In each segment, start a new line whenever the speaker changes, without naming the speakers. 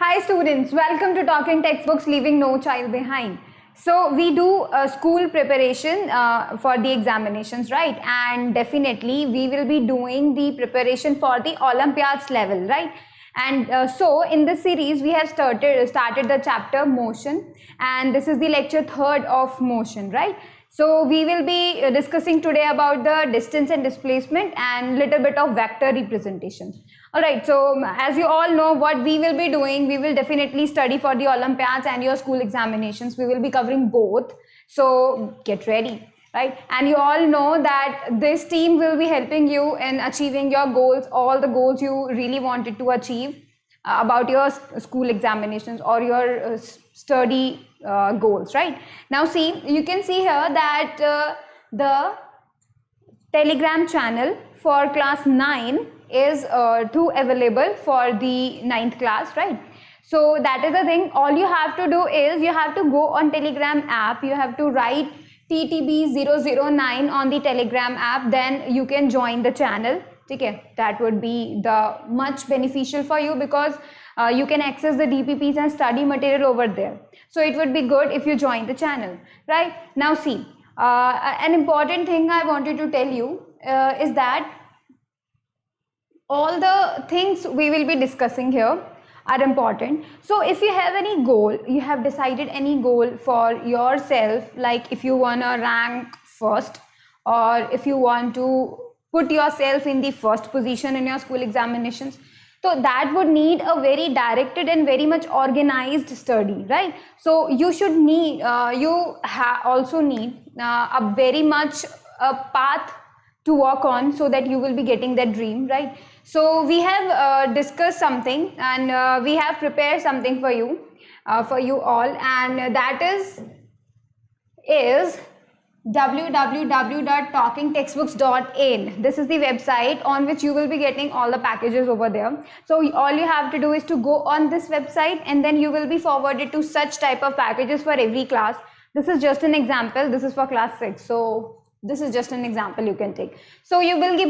Hi students, welcome to Talking Textbooks Leaving No Child Behind. So we do school preparation for the examinations, right? And definitely we will be doing the preparation for the Olympiads level, right? And so in this series we have started the chapter motion, and this is the lecture third of motion, right? So we will be discussing today about the distance and displacement and little bit of vector representation. All right, so as you all know what we will be doing, we will definitely study for the Olympiads and your school examinations. We will be covering both, so get ready, right? And you all know that this team will be helping you in achieving your goals, all the goals you really wanted to achieve about your school examinations or your study goals, right? Now see, you can see here that the Telegram channel for class 9 is too available for the 9th class, right? So that is the thing. All you have to do is you have to go on Telegram app. You have to write TTB009 on the Telegram app. Then you can join the channel. Okay, that would be the much beneficial for you because you can access the DPPs and study material over there. So it would be good if you join the channel, right? Now see, an important thing I wanted to tell you is that all the things we will be discussing here are important. So if you have any goal, you have decided any goal for yourself, like if you want to rank first or if you want to put yourself in the first position in your school examinations, so that would need a very directed and very much organized study, right? So you should need also need a very much a path to work on so that you will be getting that dream, right? So we have discussed something and we have prepared something for you all, and that is www.talkingtextbooks.in. This is the website on which you will be getting all the packages over there. So all you have to do is to go on this website and then you will be forwarded to such type of packages for every class. This is just an example. This is for class 6. So this is just an example you can take. So you will be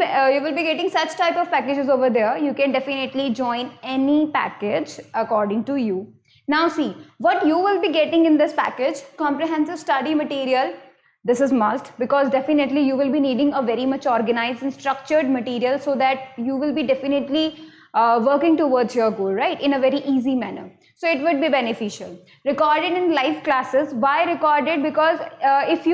getting such type of packages over there. You can definitely join any package according to you. Now see, what you will be getting in this package: comprehensive study material. This is must because definitely you will be needing a very much organized and structured material so that you will be definitely working towards your goal, right, in a very easy manner. So it would be beneficial. Recorded in live classes. Why recorded? Because if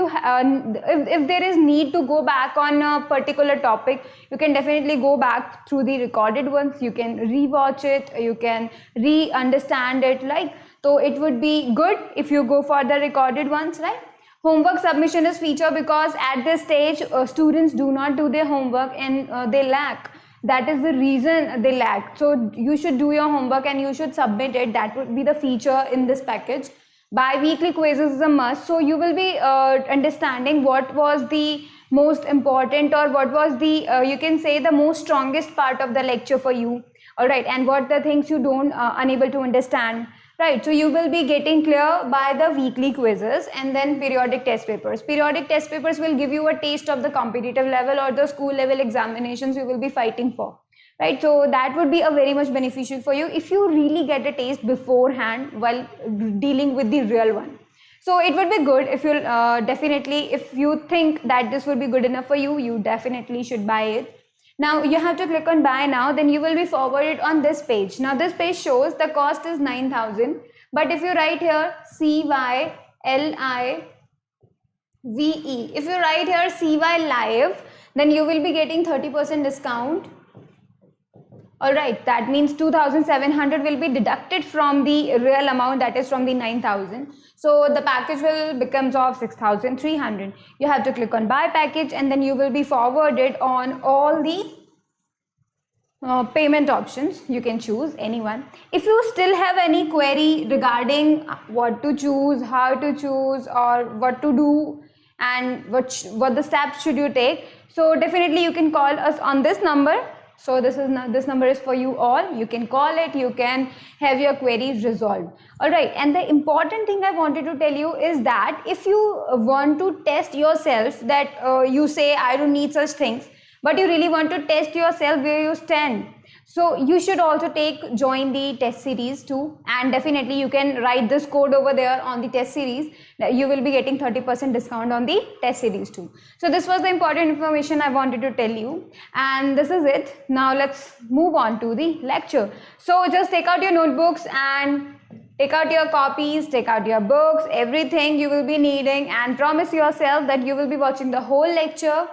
there is need to go back on a particular topic, you can definitely go back through the recorded ones. You can rewatch it, you can re-understand it, like, so it would be good if you go for the recorded ones, right? Homework submission is feature because at this stage students do not do their homework and they lack. That is the reason they lack. So you should do your homework and you should submit it. That would be the feature in this package. Bi-weekly quizzes is a must. So you will be understanding what was the most important or what was the you can say the most strongest part of the lecture for you. All right, and what the things you don't unable to understand. Right, so you will be getting clear by the weekly quizzes and then periodic test papers. Periodic test papers will give you a taste of the competitive level or the school level examinations you will be fighting for. Right, so that would be a very much beneficial for you if you really get a taste beforehand while dealing with the real one. So it would be good if you definitely, if you think that this would be good enough for you, you definitely should buy it. Now you have to click on buy now, then you will be forwarded on this page. Now this page shows the cost is 9,000, but if you write here CYLIVE, if you write here CY live, then you will be getting 30% discount. All right, that means 2,700 will be deducted from the real amount, that is from the 9,000. So the package will becomes of 6,300. You have to click on buy package and then you will be forwarded on all the payment options. You can choose anyone. If you still have any query regarding what to choose, how to choose, or what to do and what the steps should you take, so definitely you can call us on this number. So this number is for you all. You can call it, you can have your queries resolved. All right, and the important thing I wanted to tell you is that if you want to test yourself that you say I don't need such things, but you really want to test yourself where you stand. So you should also join the test series too, and definitely you can write this code over there on the test series. You will be getting 30% discount on the test series too. So this was the important information I wanted to tell you, and this is it. Now let's move on to the lecture. So just take out your notebooks and take out your copies, take out your books, everything you will be needing, and promise yourself that you will be watching the whole lecture,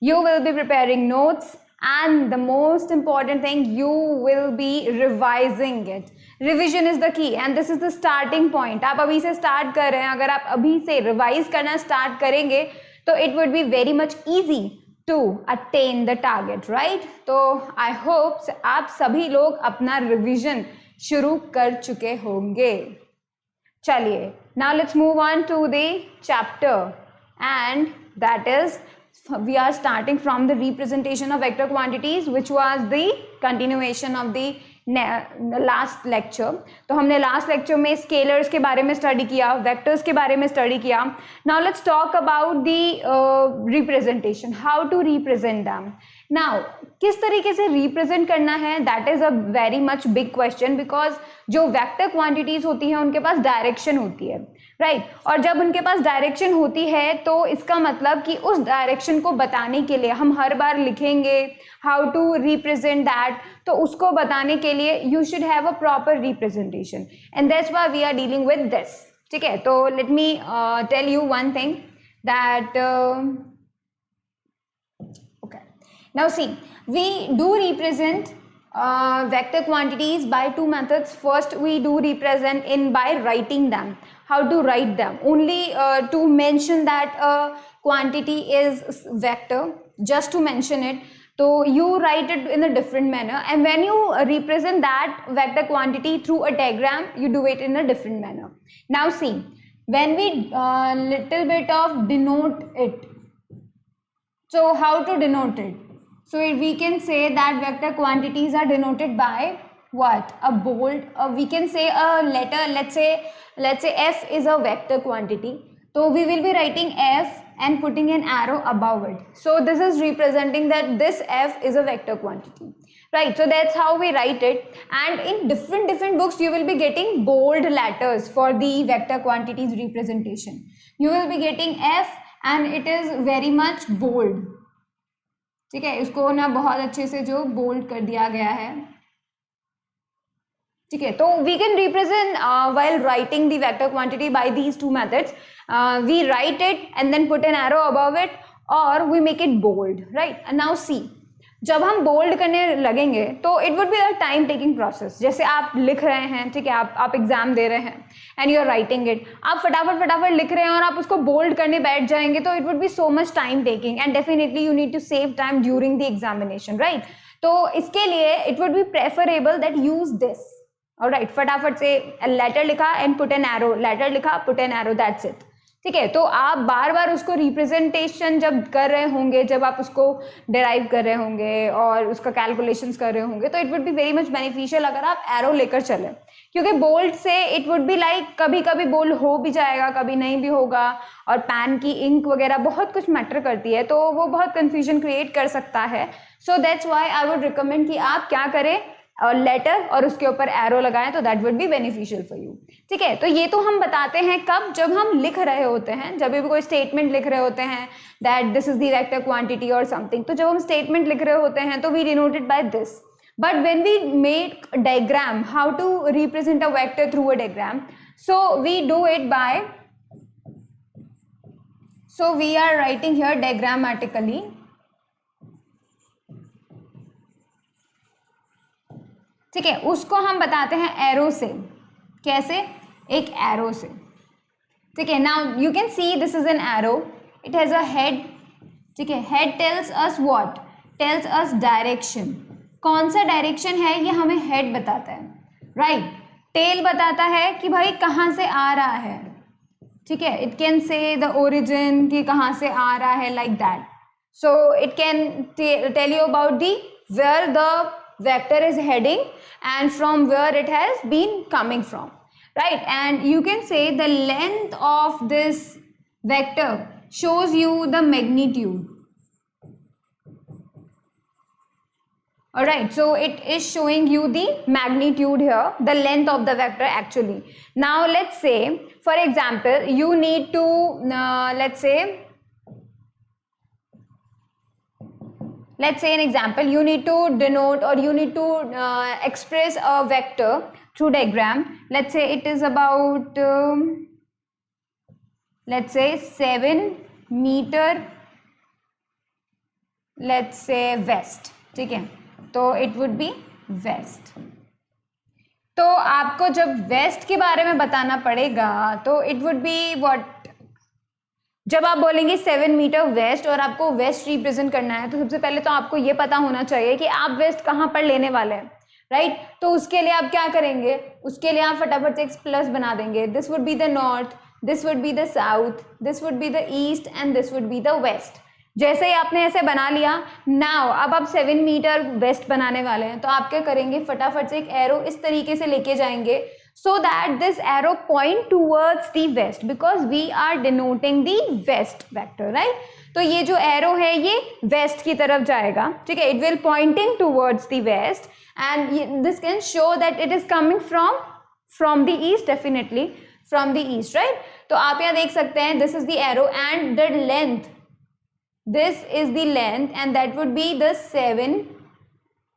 you will be preparing notes, and the most important thing, you will be revising it. Revision is the key and this is the starting point. आप अभी से start कर रहे हैं, अगर आप अभी से revise करना start करेंगे तो it would be very much easy to attain the target, right? तो I hope आप सभी लोग अपना revision शुरू कर चुके होंगे. चलिए, now let's move on to the chapter, and that is we are starting from the representation of vector quantities, which was the continuation of the last lecture. तो हमने लास्ट लेक्चर में स्केलर्स के बारे में स्टडी किया, vectors के बारे में स्टडी किया. Now let's talk about the representation, how to represent them. Now किस तरीके से रिप्रेजेंट करना है, that is a very much big question, because जो वेक्टर क्वांटिटीज होती हैं उनके पास डायरेक्शन होती है, राइट और जब उनके पास डायरेक्शन होती है तो इसका मतलब कि उस डायरेक्शन को बताने के लिए हम हर बार लिखेंगे हाउ टू रिप्रेजेंट दैट. तो उसको बताने के लिए you should have a proper representation, and that's why we are dealing with this. ठीक है, तो let me tell you one thing that okay, now see, we do represent vector quantities by two methods. First we do represent in by writing them. How to write them? Only to mention that a quantity is vector, just to mention it. So you write it in a different manner, and when you represent that vector quantity through a diagram, you do it in a different manner. Now see, when we little bit of denote it. So how to denote it? So we can say that vector quantities are denoted by what? A bold, we can say a letter. Let's say f is a vector quantity, so we will be writing f and putting an arrow above it. So this is representing that this f is a vector quantity, right? So that's how we write it, and in different books you will be getting bold letters for the vector quantities representation. You will be getting f and it is very much bold. ठीक है, इसको ना बहुत अच्छे से जो bold कर दिया गया है. ठीक है, तो we can represent while writing the vector quantity by these two methods. We write it and then put an arrow above it, or we make it bold, right? And now see, जब हम bold करने लगेंगे तो it would be a time taking process. जैसे आप लिख रहे हैं, ठीक है, आप एग्जाम दे रहे हैं and you are writing it, आप फटाफट लिख रहे हैं और आप उसको बोल्ड करने बैठ जाएंगे तो it would be so much time taking, and definitely you need to save time during the examination, right? तो इसके लिए it would be preferable that use this. Alright, फटाफट से लेटर लिखा and put an arrow, letter लिखा put an arrow, that's it. ठीक है, तो आप बार बार उसको रिप्रेजेंटेशन जब कर रहे होंगे, जब आप उसको डिराइव कर रहे होंगे और उसका कैलकुलेशंस कर रहे होंगे, तो it would be very much beneficial अगर आप एरो लेकर चले, क्योंकि बोल्ड से इट वुड बी लाइक कभी कभी बोल्ड हो भी जाएगा, कभी नहीं भी होगा, और पैन की इंक वगैरह बहुत कुछ मैटर करती है, तो वो बहुत कंफ्यूजन क्रिएट कर सकता है. So that's why I would recommend कि आप क्या करें, लेटर और उसके ऊपर एरो लगाएं, तो that would be beneficial for you. ठीक है, तो ये तो हम बताते हैं कब, जब हम लिख रहे होते हैं, जब भी कोई स्टेटमेंट लिख रहे होते हैं that this is the vector quantity और समथिंग, तो जब हम स्टेटमेंट लिख रहे होते हैं तो we denoted by this. But when we make diagram, how to represent a vector through a diagram, so we do it by, so we are writing here diagrammatically. ठीक है, उसको हम बताते हैं एरो से. कैसे? एक एरो से. ठीक है, now you can see this is an arrow, it has a head. ठीक है, head tells us what? Tells us direction. कौन सा डायरेक्शन है ये हमें हेड बताता है, राइट? टेल बताता है कि भाई कहाँ से आ रहा है. ठीक है, it can say the origin, कि कहाँ से आ रहा है, like that. So it can tell you about the where the vector is heading and from where it has been coming from, right? And you can say the length of this vector shows you the magnitude. Alright, so it is showing you the magnitude here, the length of the vector actually. Now let's say, for example, you need to, let's say an example, you need to denote or you need to express a vector through diagram. Let's say it is about, let's say 7 meter, let's say west, ठीक है, तो it would B waste. तो आपको जब waste के बारे में बताना पड़ेगा तो इट वुड बी व्हाट, जब आप बोलेंगे 7 मीटर वेस्ट और आपको वेस्ट रिप्रेजेंट करना है तो सबसे पहले तो आपको ये पता होना चाहिए कि आप वेस्ट कहाँ पर लेने वाले हैं, राइट. तो उसके लिए आप क्या करेंगे, उसके लिए आप फटाफट से एक प्लस बना देंगे. This would be the north, this would be the south, this would be the east and this would be the west. जैसे ही आपने ऐसे बना लिया, नाउ अब आप 7 मीटर वेस्ट बनाने वाले हैं तो आप क्या करेंगे, फटाफट से एक एरो इस तरीके से लेके जाएंगे so that this arrow point towards the west because we are denoting the west vector, right. तो ये जो एरो है ये वेस्ट की तरफ जाएगा, ठीक है. It will pointing towards the west and this can show that it is coming from the east, definitely from the east, right. तो आप यहाँ देख सकते हैं this is the arrow and the length, this is the length and that would be the 7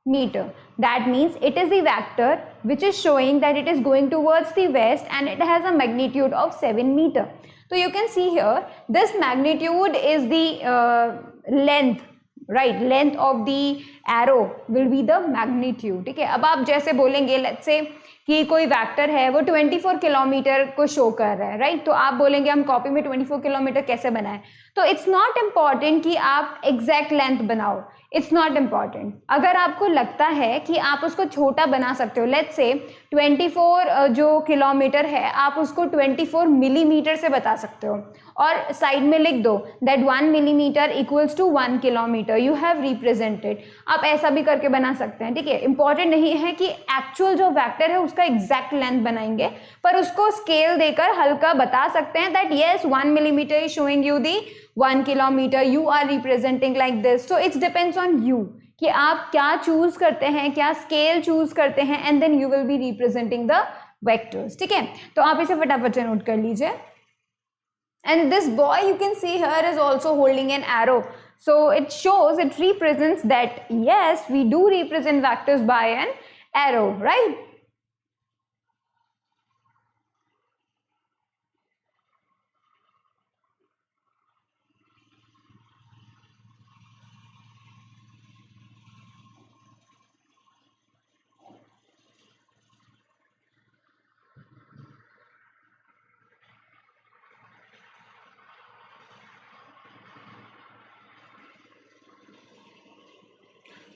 meter. That means it is the vector which is showing that it is going towards the west and it has a magnitude of 7 meter. So you can see here this magnitude is the length, right. Length of the arrow will be the magnitude, ठीक है. अब आप जैसे बोलेंगे let's say कि कोई vector है वो 24 किलोमीटर को शो कर रहा है, राइट. तो आप बोलेंगे हम कॉपी में 24 किलोमीटर कैसे बनाएं. तो इट्स नॉट इम्पॉर्टेंट कि आप एग्जैक्ट लेंथ बनाओ, इट्स नॉट इम्पॉर्टेंट. अगर आपको लगता है कि आप उसको छोटा बना सकते हो, लेट्स से 24 जो किलोमीटर है आप उसको 24 मिलीमीटर से बता सकते हो और साइड में लिख दो that 1 millimetre equals to 1 kilometre, you have represented. आप ऐसा भी करके बना सकते हैं, ठीक है. इंपॉर्टेंट नहीं है कि एक्चुअल जो वेक्टर है उसका एग्जैक्ट लेंथ बनाएंगे, पर उसको स्केल देकर हल्का बता सकते हैं that yes 1 millimetre is showing you the 1 kilometre, you are representing like this. So it's depends on you कि आप क्या चूज करते हैं, क्या स्केल चूज करते हैं and then you will be representing the vectors, ठीक है. तो आप इसे फटाफट से नोट कर लीजिए. And this boy you can see here is also holding an arrow, so it shows, it represents that yes we do represent vectors by an arrow, right.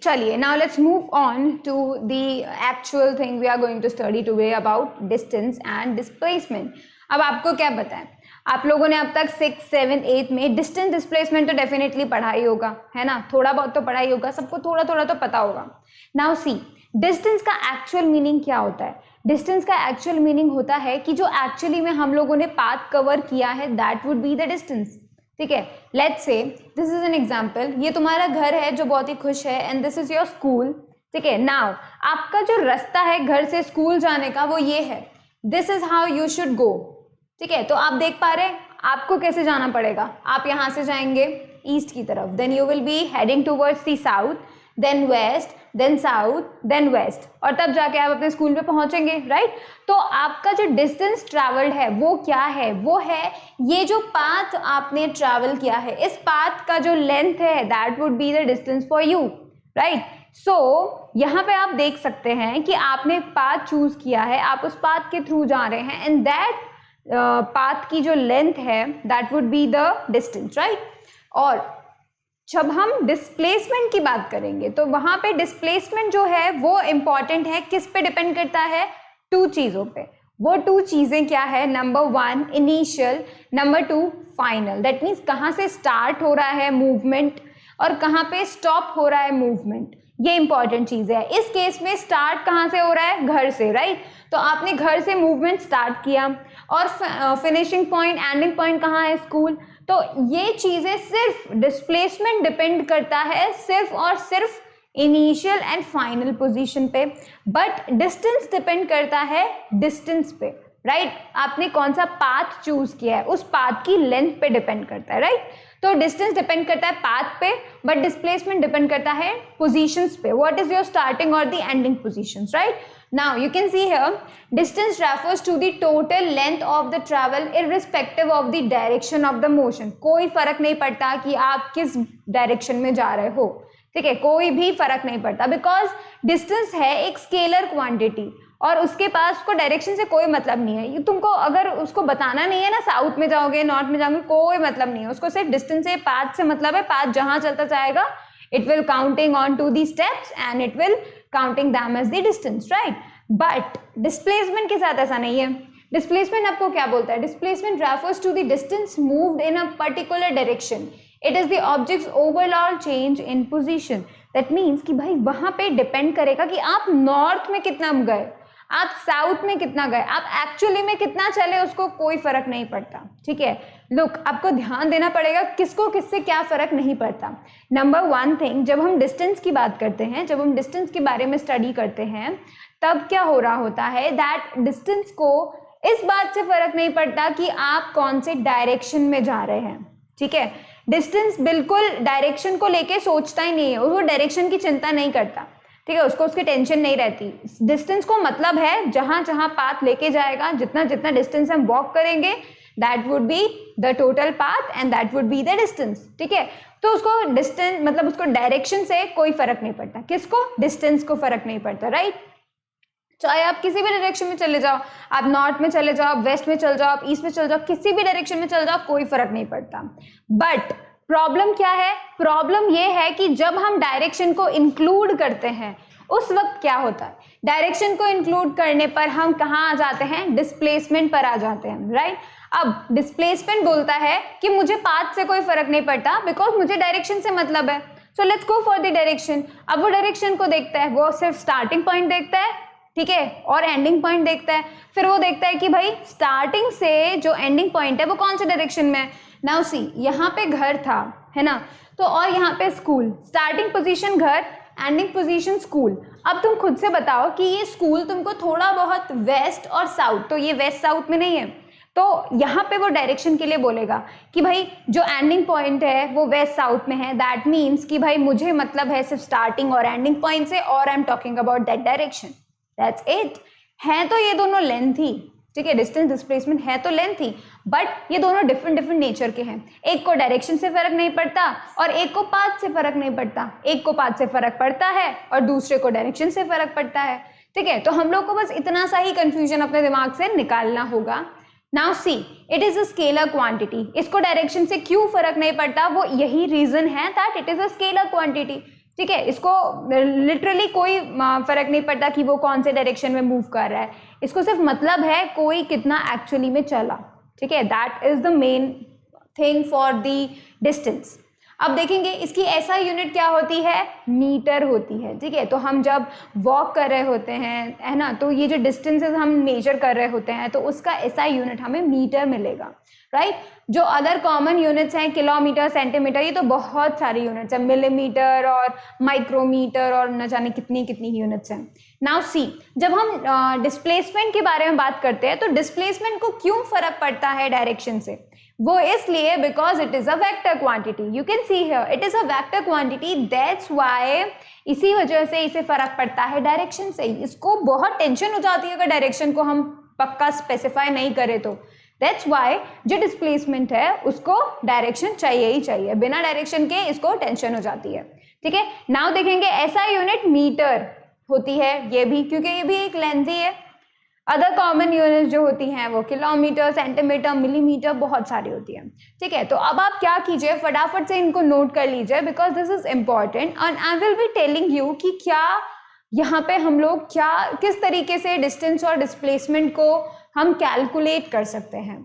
चलिए, now let's move on to the actual thing we are going to study today about distance and displacement. अब आपको क्या पता है, आप लोगों ने अब तक 6, 7, 8 में डिस्टेंस डिस्प्लेसमेंट तो डेफिनेटली पढ़ा ही होगा, है ना. थोड़ा बहुत तो पढ़ा ही होगा, सबको थोड़ा थोड़ा तो पता होगा. नाउ सी, डिस्टेंस का एक्चुअल मीनिंग क्या होता है. डिस्टेंस का एक्चुअल मीनिंग होता है कि जो एक्चुअली में हम लोगों ने पाथ कवर किया है that would be the distance, ठीक है. Let's say this is an example, ये तुम्हारा घर है जो बहुत ही खुश है and this is your school, ठीक है. नाउ आपका जो रास्ता है घर से स्कूल जाने का वो ये है, this is how you should go, ठीक है. तो आप देख पा रहे हैं आपको कैसे जाना पड़ेगा. आप यहाँ से जाएंगे ईस्ट की तरफ, then you will be heading towards the south, then west, then south, then west, और तब जाके आप अपने स्कूल पे पहुंचेंगे, राइट. तो आपका जो डिस्टेंस ट्रैवल्ड है वो क्या है, वो है ये जो पाथ आपने ट्रैवल किया है, इस पाथ का जो लेंथ है that would be the distance for you, right. So यहाँ पे आप देख सकते हैं कि आपने पाथ चूज किया है, आप उस पाथ के थ्रू जा रहे हैं एंड दैट पाथ की जो लेंथ है that would be the distance, right. और जब हम डिस्प्लेसमेंट की बात करेंगे तो वहां पे डिस्प्लेसमेंट जो है वो इम्पॉर्टेंट है, किस पे डिपेंड करता है, 2 चीजों पे. वो 2 चीजें क्या है, number 1 initial, number 2 final. That means कहाँ से स्टार्ट हो रहा है मूवमेंट और कहाँ पे स्टॉप हो रहा है मूवमेंट, ये इंपॉर्टेंट चीज है. इस केस में स्टार्ट कहाँ से हो रहा है, घर से, राइट. तो आपने घर से मूवमेंट स्टार्ट किया और फिनिशिंग पॉइंट, एंडिंग पॉइंट कहाँ है, स्कूल. तो ये चीजें सिर्फ डिस्प्लेसमेंट डिपेंड करता है सिर्फ और सिर्फ इनिशियल एंड फाइनल पोजीशन पे, बट डिस्टेंस डिपेंड करता है डिस्टेंस पे, राइट आपने कौन सा पाथ चूज किया है उस पाथ की लेंथ पे डिपेंड करता है, राइट तो डिस्टेंस डिपेंड करता है पाथ पे, बट डिस्प्लेसमेंट डिपेंड करता है पोजीशंस पे, व्हाट इज योर स्टार्टिंग और the ending positions, right now you can see here distance refers to the total length of the travel irrespective of the direction of the motion, कोई फर्क नहीं पड़ता कि आप किस डायरेक्शन में जा रहे हो, ठीक है कोई भी फर्क नहीं पड़ता, बिकॉज डिस्टेंस है एक स्केलर क्वांटिटी और उसके पास को डायरेक्शन से कोई मतलब नहीं है, तुमको अगर उसको बताना नहीं है ना साउथ में जाओगे नॉर्थ में जाओगे कोई मतलब नहीं है उसको, सिर्फ डिस्टेंस से पाथ से मतलब है, पाथ जहां चलता जाएगा it will counting on to the steps and it will counting them as the distance, right but displacement के साथ ऐसा नहीं है। डिस्प्लेसमेंट आपको क्या बोलता है, displacement refers to the distance moved in a particular direction, it is the object's overall change in position, that means कि भाई वहां पे डिपेंड करेगा कि आप नॉर्थ में कितना गए, आप साउथ में कितना गए, आप एक्चुअली में कितना चले उसको कोई फर्क नहीं पड़ता, ठीक है लुक आपको ध्यान देना पड़ेगा किसको किससे क्या फर्क नहीं पड़ता। नंबर वन थिंग, जब हम डिस्टेंस की बात करते हैं, जब हम डिस्टेंस के बारे में स्टडी करते हैं तब क्या हो रहा होता है दैट डिस्टेंस को इस बात से फर्क नहीं पड़ता कि आप कौन से डायरेक्शन में जा रहे हैं, ठीक है डिस्टेंस बिल्कुल डायरेक्शन को लेके सोचता ही नहीं है, वो डायरेक्शन की चिंता नहीं करता, ठीक है उसको उसकी टेंशन नहीं रहती, डिस्टेंस को मतलब है जहां जहां पाथ लेके जाएगा, जितना जितना डिस्टेंस हम वॉक करेंगे that would be the total path and that would be the distance, ठीक है तो उसको डिस्टेंस मतलब उसको डायरेक्शन से कोई फर्क नहीं पड़ता, किसको डिस्टेंस को फर्क नहीं पड़ता, राइट चाहे आप किसी भी डायरेक्शन में चले जाओ, आप नॉर्थ में चले जाओ, आप वेस्ट में चले जाओ, आप ईस्ट में चले जाओ, किसी भी डायरेक्शन में चले जाओ कोई फर्क नहीं पड़ता। बट प्रॉब्लम क्या है, प्रॉब्लम ये है कि जब हम डायरेक्शन को इंक्लूड करते हैं उस वक्त क्या होता है, डायरेक्शन को इंक्लूड करने पर हम कहाँ आ जाते हैं, डिस्प्लेसमेंट पर आ जाते हैं, राइट अब डिस्प्लेसमेंट बोलता है कि मुझे पाथ से कोई फर्क नहीं पड़ता बिकॉज मुझे डायरेक्शन से मतलब है, so let's go for the direction. अब वो डायरेक्शन को देखता है, वो सिर्फ स्टार्टिंग पॉइंट देखता है, ठीक है और एंडिंग पॉइंट देखता है, फिर वो देखता है कि भाई स्टार्टिंग से जो एंडिंग पॉइंट है वो कौन से डायरेक्शन में है। नाउ सी यहाँ पे घर था है ना, तो और यहाँ पे स्कूल, स्टार्टिंग पोजीशन घर, एंडिंग पोजीशन स्कूल। अब तुम खुद से बताओ कि ये स्कूल तुमको थोड़ा बहुत वेस्ट और साउथ, तो ये वेस्ट साउथ में नहीं है, तो यहाँ पे वो डायरेक्शन के लिए बोलेगा कि भाई जो एंडिंग पॉइंट है वो वेस्ट साउथ में है, दैट मीन्स कि भाई मुझे मतलब है सिर्फ स्टार्टिंग और एंडिंग पॉइंट से और I am talking about that direction, that's it. है तो ये दोनों लेंथ ही, ठीक है डिस्टेंस डिस्प्लेसमेंट है तो लेंथ ही, बट ये दोनों डिफरेंट डिफरेंट नेचर के हैं, एक को डायरेक्शन से फर्क नहीं पड़ता और एक को पाथ से फर्क नहीं पड़ता, एक को पाथ से फर्क पड़ता है और दूसरे को डायरेक्शन से फर्क पड़ता है, ठीक है तो हम लोग को बस इतना सा ही कंफ्यूजन अपने दिमाग से निकालना होगा। Now see it is a scalar quantity, इसको डायरेक्शन से क्यों फर्क नहीं पड़ता, वो यही रीजन है that it is a scalar quantity, ठीक है इसको लिटरली कोई फर्क नहीं पड़ता कि वो कौन से डायरेक्शन में मूव कर रहा है, इसको सिर्फ मतलब है कोई कितना एक्चुअली में चला, ठीक है that is the main thing for the distance. अब देखेंगे इसकी ऐसा यूनिट क्या होती है, मीटर होती है, ठीक है तो हम जब वॉक कर रहे होते हैं है ना, तो ये जो डिस्टेंसेस हम मेजर कर रहे होते हैं तो उसका ऐसा यूनिट हमें मीटर मिलेगा, राइट जो अदर कॉमन यूनिट्स हैं किलोमीटर सेंटीमीटर, ये तो बहुत सारी यूनिट्स हैं, मिलीमीटर और माइक्रोमीटर और न जाने कितनी कितनी यूनिट्स हैं। नाउ सी जब हम डिस्प्लेसमेंट के बारे में बात करते हैं तो डिस्प्लेसमेंट को क्यों फर्क पड़ता है डायरेक्शन से, वो इसलिए because it is a vector quantity, you can see here it is a vector quantity, that's why इसी वजह से इसे फर्क पड़ता है डायरेक्शन से। इसको बहुत टेंशन हो जाती है अगर डायरेक्शन को हम पक्का स्पेसिफाई नहीं करें तो, दैट्स व्हाई जो डिस्प्लेसमेंट है उसको डायरेक्शन चाहिए ही चाहिए, बिना डायरेक्शन के इसको टेंशन हो जाती है, ठीक है। नाउ देखेंगे ऐसा यूनिट मीटर होती है ये भी, क्योंकि ये भी एक लेंथ ही है, अदर कॉमन यूनिट जो होती हैं वो किलोमीटर सेंटीमीटर मिलीमीटर बहुत सारी होती है, ठीक है तो अब आप क्या कीजिए फटाफट से इनको नोट कर लीजिए because this is important and I will be telling you कि क्या यहाँ पे हम लोग क्या किस तरीके से डिस्टेंस और डिस्प्लेसमेंट को हम कैलकुलेट कर सकते हैं।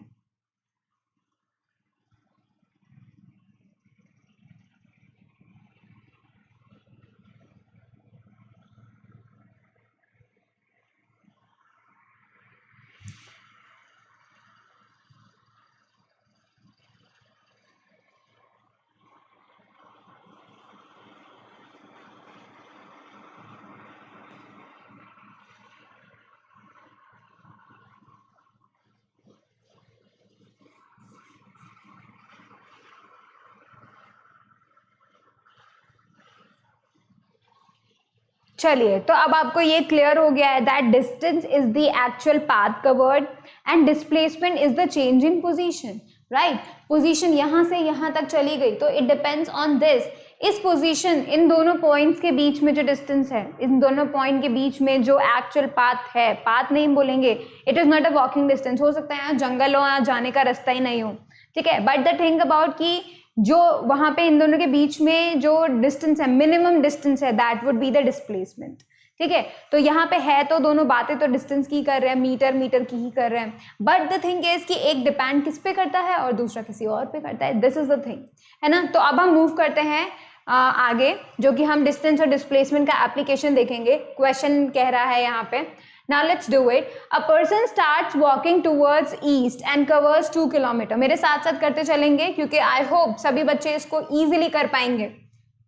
चलिए, तो अब आपको ये क्लियर हो गया है that distance is the actual path covered and displacement is the change in position, right. Position यहाँ से यहाँ तक चली गई तो इट डिपेंड्स ऑन दिस, इस पोजीशन, इन दोनों पॉइंट्स के बीच में जो डिस्टेंस है, इन दोनों पॉइंट के बीच में जो एक्चुअल पाथ है, पाथ नहीं बोलेंगे, it is not a walking distance, हो सकता है यहाँ जंगल हो, यहाँ जाने का रास्ता ही नहीं हो, ठीक है, बट द थिंग अबाउट कि जो वहां पे इन दोनों के बीच में जो डिस्टेंस है, मिनिमम डिस्टेंस है, that would be the displacement, ठीक है। तो यहाँ पे है तो दोनों बातें तो डिस्टेंस की कर रहे हैं, मीटर मीटर की ही कर रहे हैं, बट द थिंग इज कि एक डिपेंड किस पे करता है और दूसरा किसी और पे करता है, दिस इज द थिंग, है ना। तो अब हम मूव करते हैं आगे, जो कि हम डिस्टेंस और डिस्प्लेसमेंट का एप्लीकेशन देखेंगे। क्वेश्चन कह रहा है यहाँ पे, now let's do it. A person starts walking towards east and covers 2 kilometre. मेरे साथ साथ करते चलेंगे क्योंकि आई होप सभी बच्चे इसको easily कर पाएंगे,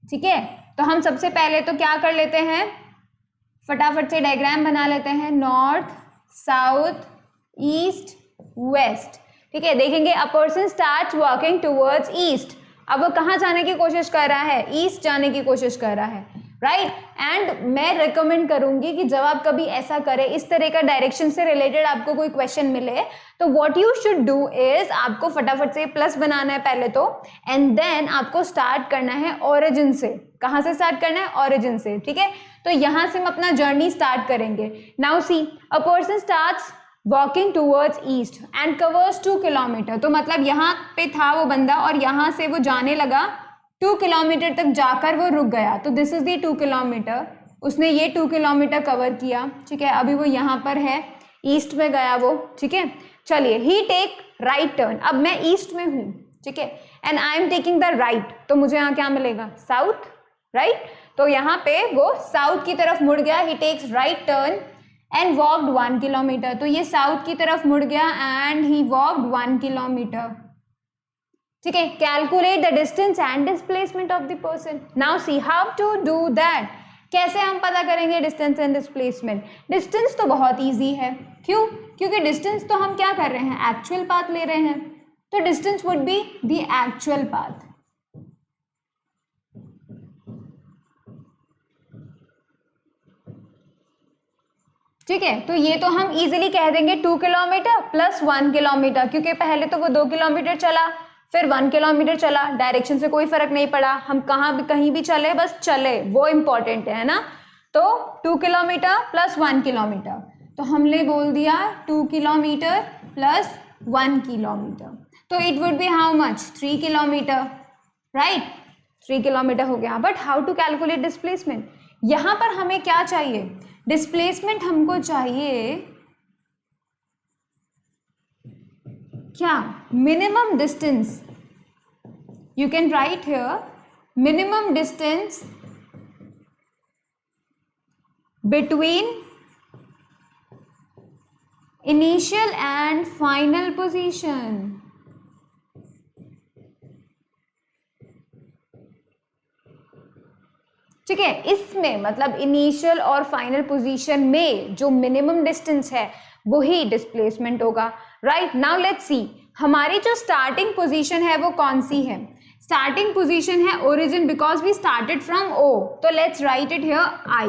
ठीक है। तो हम सबसे पहले तो क्या कर लेते हैं, फटाफट से डायग्राम बना लेते हैं, नॉर्थ साउथ ईस्ट वेस्ट, ठीक है। देखेंगे a person starts walking towards east, अब वो कहाँ जाने की कोशिश कर रहा है, ईस्ट जाने की कोशिश कर रहा है, राइट। एंड मैं रिकमेंड करूंगी कि जब आप कभी ऐसा करें, इस तरह का डायरेक्शन से रिलेटेड आपको कोई क्वेश्चन मिले, तो what you should do is, आपको फटाफट से प्लस बनाना है पहले तो, एंड देन आपको स्टार्ट करना है ओरिजिन से। कहाँ से स्टार्ट करना है, ओरिजिन से, ठीक है। तो यहाँ से हम अपना जर्नी स्टार्ट करेंगे। Now see, a person starts walking towards east and covers 2 kilometre, तो मतलब यहाँ पे था वो बंदा और यहाँ से वो जाने लगा 2 किलोमीटर तक, जाकर वो रुक गया, तो दिस इज दी 2 किलोमीटर, उसने ये 2 किलोमीटर कवर किया, ठीक है। अभी वो यहाँ पर है, ईस्ट में गया वो, ठीक है। चलिए, ही टेक राइट टर्न, अब मैं ईस्ट में हूँ, ठीक है, and I am taking the right, तो मुझे यहाँ क्या मिलेगा, साउथ, राइट। तो यहाँ पे वो साउथ की तरफ मुड़ गया, he takes right turn and walked 1 kilometre, तो ये साउथ की तरफ मुड़ गया एंड ही वॉक्ड 1 किलोमीटर, ठीक है। Calculate the distance and displacement of the person. Now see how to do that, कैसे हम पता करेंगे डिस्टेंस एंड डिस्प्लेसमेंट। डिस्टेंस तो बहुत इजी है, क्यों, क्योंकि डिस्टेंस तो हम क्या कर रहे हैं, एक्चुअल पाथ ले रहे हैं, तो distance would be the actual path, ठीक है। तो ये तो हम इजीली कह देंगे 2 किलोमीटर प्लस 1 किलोमीटर, क्योंकि पहले तो वो 2 किलोमीटर चला, फिर 1 किलोमीटर चला, डायरेक्शन से कोई फर्क नहीं पड़ा, हम कहाँ भी कहीं भी चले, बस चले, वो इंपॉर्टेंट है ना। तो 2 किलोमीटर प्लस 1 किलोमीटर, तो हमने बोल दिया 2 किलोमीटर प्लस 1 किलोमीटर, तो it would be how much, 3 kilometre, right, 3 kilometre हो गया। But how to calculate displacement, यहाँ पर हमें क्या चाहिए, डिस्प्लेसमेंट हमको चाहिए क्या, minimum distance, you can write here minimum distance between initial and final position, ठीक है। इसमें मतलब इनिशियल और फाइनल पोजीशन में जो मिनिमम डिस्टेंस है वही डिस्प्लेसमेंट होगा, राइट। नाउ लेट्स सी, हमारी जो स्टार्टिंग पोजीशन है वो कौन सी है, स्टार्टिंग पोजीशन है origin, because we started from O, तो let's write it here I,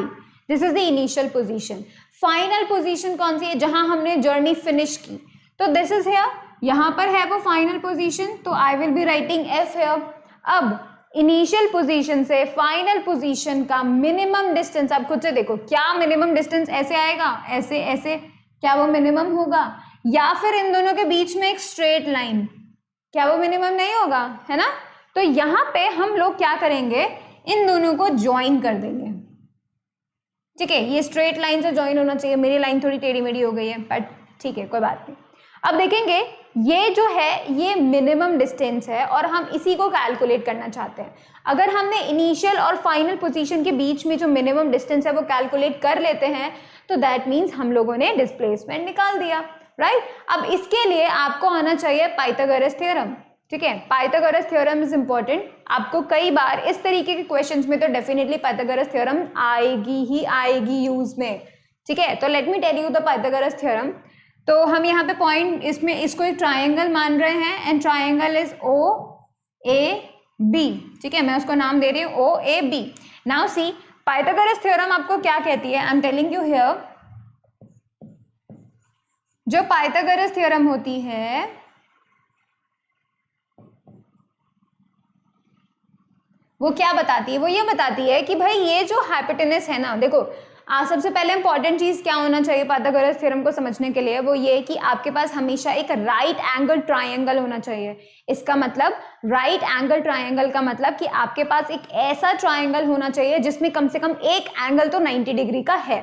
this is the initial position. Final position कौन सी है, जहां हमने जर्नी फिनिश की, तो दिस इज हियर, यहाँ पर है वो फाइनल पोजीशन, तो I will be writing F here. अब इनिशियल पोजीशन से फाइनल पोजीशन का मिनिमम डिस्टेंस, आप खुद से देखो क्या मिनिमम डिस्टेंस, ऐसे आएगा, ऐसे ऐसे, क्या वो मिनिमम होगा, या फिर इन दोनों के बीच में एक स्ट्रेट लाइन, क्या वो मिनिमम नहीं होगा, है ना। तो यहाँ पे हम लोग क्या करेंगे, इन दोनों को ज्वाइन कर देंगे, ठीक है। ये स्ट्रेट लाइन से ज्वाइन होना चाहिए, मेरी लाइन थोड़ी टेढ़ी मेढ़ी हो गई है, बट ठीक है, कोई बात नहीं। अब देखेंगे ये जो है ये मिनिमम डिस्टेंस है और हम इसी को कैलकुलेट करना चाहते हैं। अगर हमने इनिशियल और फाइनल पोजीशन के बीच में जो मिनिमम डिस्टेंस है वो कैलकुलेट कर लेते हैं, तो दैट मीन्स हम लोगों ने डिस्प्लेसमेंट निकाल दिया, राइट। अब इसके लिए आपको आना चाहिए पाइथागोरस थ्योरम, ठीक है। पाइथागोरस थ्योरम इज इंपॉर्टेंट, आपको कई बार इस तरीके के क्वेश्चंस में तो डेफिनेटली पाइथागोरस थ्योरम आएगी ही आएगी यूज में, ठीक है। तो let me tell you the Pythagoras theorem. तो हम यहाँ पे पॉइंट, इसमें इसको एक ट्राइंगल मान रहे हैं, and triangle is O A B, ठीक है, मैं उसको नाम दे रही हूँ O A B. Now see, Pythagoras theorem आपको क्या कहती है? I am telling you here, जो पाइथागोरस थ्योरम होती है वो क्या बताती है? वो ये बताती है कि भाई ये जो हाइपोटेनस है ना, देखो सबसे पहले इंपॉर्टेंट चीज क्या होना चाहिए पाइथागोरस थ्योरम को समझने के लिए, वो ये कि आपके पास हमेशा एक राइट एंगल ट्रायंगल होना चाहिए। इसका मतलब राइट एंगल ट्रायंगल का मतलब कि आपके पास एक ऐसा ट्रायंगल होना चाहिए जिसमें कम से कम एक एंगल तो 90 डिग्री का है,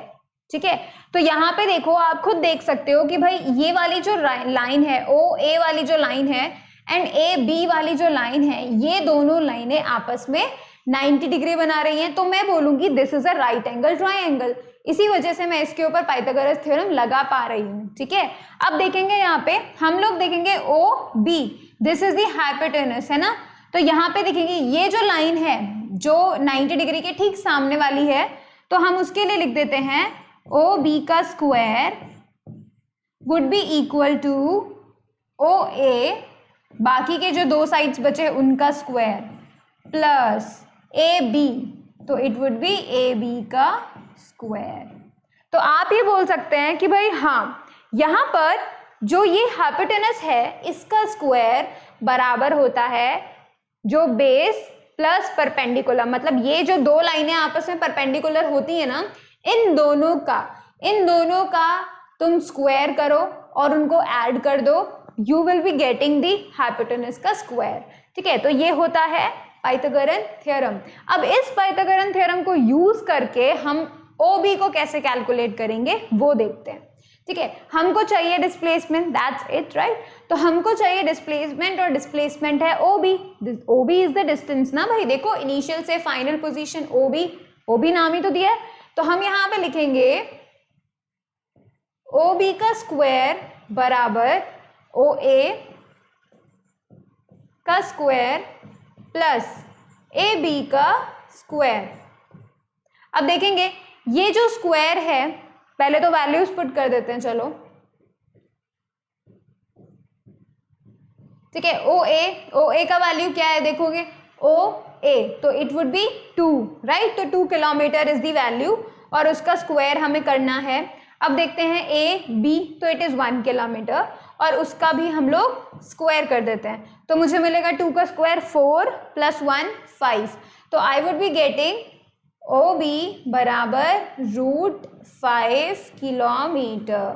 ठीक है। तो यहाँ पे देखो, आप खुद देख सकते हो कि भाई ये वाली जो लाइन है, ओ ए वाली जो लाइन है एंड ए बी वाली जो लाइन है, ये दोनों लाइनें आपस में 90 डिग्री बना रही हैं, तो मैं बोलूंगी this is a right angle triangle. इसी वजह से मैं इसके ऊपर पाइथागोरस थ्योरम लगा पा रही हूँ, ठीक है। अब देखेंगे यहाँ पे, हम लोग देखेंगे O B, this is the hypotenuse, है ना। तो यहाँ पे देखेंगे ये जो लाइन है जो 90 डिग्री के ठीक सामने वाली है, तो हम उसके लिए लिख देते हैं ओ बी का square would be equal to O A, बाकी के जो दो साइड्स बचे उनका स्क्वायर, प्लस ए बी, तो it would be A B का स्क्वायर। तो आप ये बोल सकते हैं कि भाई हाँ, यहाँ पर जो ये हाइपोटेनस है इसका स्क्वायर बराबर होता है जो बेस प्लस परपेंडिकुलर, मतलब ये जो दो लाइनें आपस में परपेंडिकुलर होती है ना, इन दोनों का तुम स्क्वायर करो और उनको ऐड कर दो, you will be getting the hypotenuse का स्क्वायर, ठीक है। तो ये होता है पाइथागोरन थ्योरम। अब इस पाइथागोरन थ्योरम को यूज करके हम OB को कैसे कैलकुलेट करेंगे वो देखते हैं, ठीक है। हमको चाहिए डिस्प्लेसमेंट, दैट्स इट, राइट। तो हमको चाहिए डिस्प्लेसमेंट और डिस्प्लेसमेंट है OB। OB is the distance ना भाई, देखो इनिशियल से फाइनल पोजीशन OB नाम ही तो दिया है। तो हम यहाँ पे लिखेंगे OB का स्क्वायर बराबर OA का स्क्वायर प्लस AB का स्क्वायर। अब देखेंगे ये जो स्क्वायर है, पहले तो वैल्यूज पुट कर देते हैं, चलो, ठीक है। OA का वैल्यू क्या है देखोगे, OA तो इट वुड बी 2, राइट। तो 2 किलोमीटर इज द वैल्यू और उसका स्क्वायर हमें करना है। अब देखते हैं AB, तो इट इज 1 किलोमीटर और उसका भी हम लोग स्क्वायर कर देते हैं, तो मुझे मिलेगा 2 का स्क्वायर 4 + 1 5। तो आई वुड बी गेटिंग OB बराबर √5 किलोमीटर।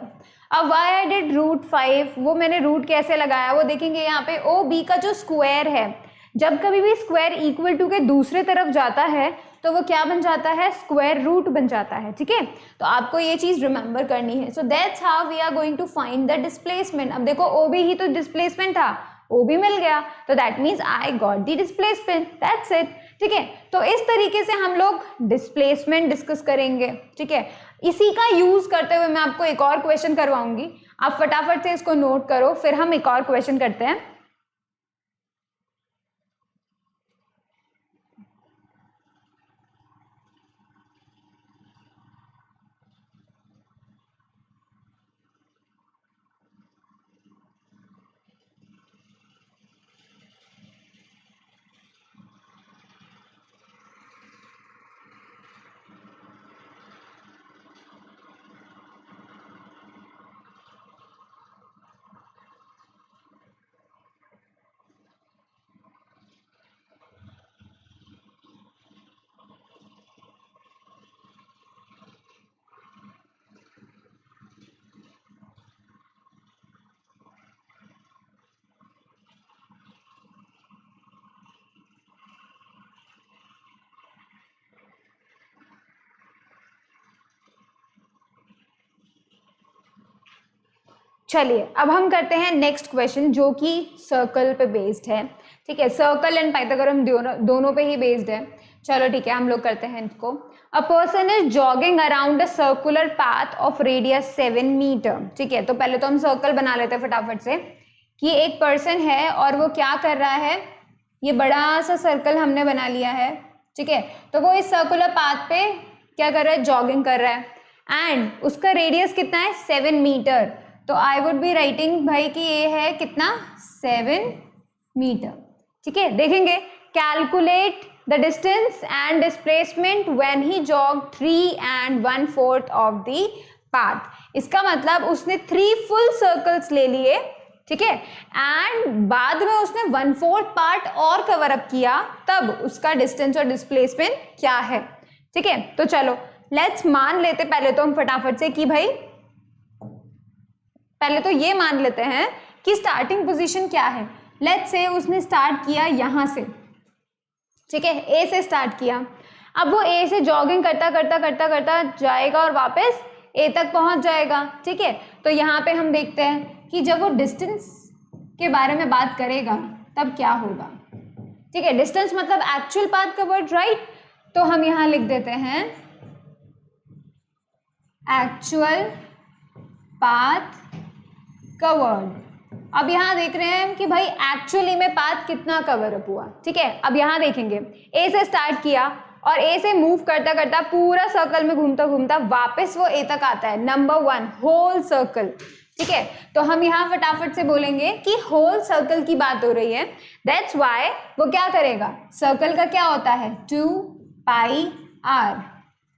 अब वाई आई डिड √5, वो मैंने रूट कैसे लगाया वो देखेंगे। यहाँ पे OB का जो स्क्वायर है, जब कभी भी स्क्वायर इक्वल टू के दूसरे तरफ जाता है तो वो क्या बन जाता है, स्क्वायर रूट बन जाता है, ठीक है। तो आपको ये चीज रिमेंबर करनी है। So that's how we are going to find the displacement. अब देखो OB ही तो डिस्प्लेसमेंट था, OB मिल गया, तो that means I got the displacement, that's it, ठीक है। तो इस तरीके से हम लोग डिस्प्लेसमेंट डिस्कस करेंगे, ठीक है। इसी का यूज करते हुए मैं आपको एक और क्वेश्चन करवाऊंगी, आप फटाफट से इसको नोट करो, फिर हम एक और क्वेश्चन करते हैं। चलिए अब हम करते हैं नेक्स्ट क्वेश्चन, जो कि सर्कल पे बेस्ड है, ठीक है। सर्कल एंड पाइथागोरम दोनों पे ही बेस्ड है। चलो ठीक है, हम लोग करते हैं इसको। A person is jogging around a circular path of radius 7 metre, ठीक है। तो पहले तो हम सर्कल बना लेते हैं फटाफट से, कि एक पर्सन है और वो क्या कर रहा है, ये बड़ा सा सर्कल हमने बना लिया है, ठीक है। तो वो इस सर्कुलर पाथ पे क्या कर रहा है, जॉगिंग कर रहा है एंड उसका रेडियस कितना है, 7 मीटर। तो आई वुड बी राइटिंग भाई कि ये है कितना, 7 मीटर, ठीक है। देखेंगे calculate the distance and displacement when he jog 3 and 1/4 of the path. इसका मतलब उसने 3 फुल सर्कल्स ले लिए, ठीक है, एंड बाद में उसने 1/4 पार्ट और कवर अप किया, तब उसका डिस्टेंस और डिस्प्लेसमेंट क्या है, ठीक है। तो चलो लेट्स मान लेते पहले तो हम फटाफट से कि भाई पहले तो ये मान लेते हैं कि स्टार्टिंग पोजीशन क्या है। लेट्स से उसने स्टार्ट किया यहां से, ठीक है, ए से स्टार्ट किया। अब वो ए से जॉगिंग करता करता करता करता जाएगा और वापस ए तक पहुंच जाएगा, ठीक है। तो यहाँ पे हम देखते हैं कि जब वो डिस्टेंस के बारे में बात करेगा तब क्या होगा, ठीक है। डिस्टेंस मतलब एक्चुअल पाथ कवर्ड, राइट। तो हम यहाँ लिख देते हैं एक्चुअल पाथ कवर्ड। अब यहाँ देख रहे हैं कि भाई एक्चुअली में पाथ कितना कवर अप हुआ, ठीक है। अब यहाँ देखेंगे ए से स्टार्ट किया और ए से मूव करता करता पूरा सर्कल में घूमता घूमता वापस वो ए तक आता है, नंबर 1 होल सर्कल, ठीक है। तो हम यहाँ फटाफट से बोलेंगे कि होल सर्कल की बात हो रही है, दैट्स व्हाई वो क्या करेगा, सर्कल का क्या होता है 2πr,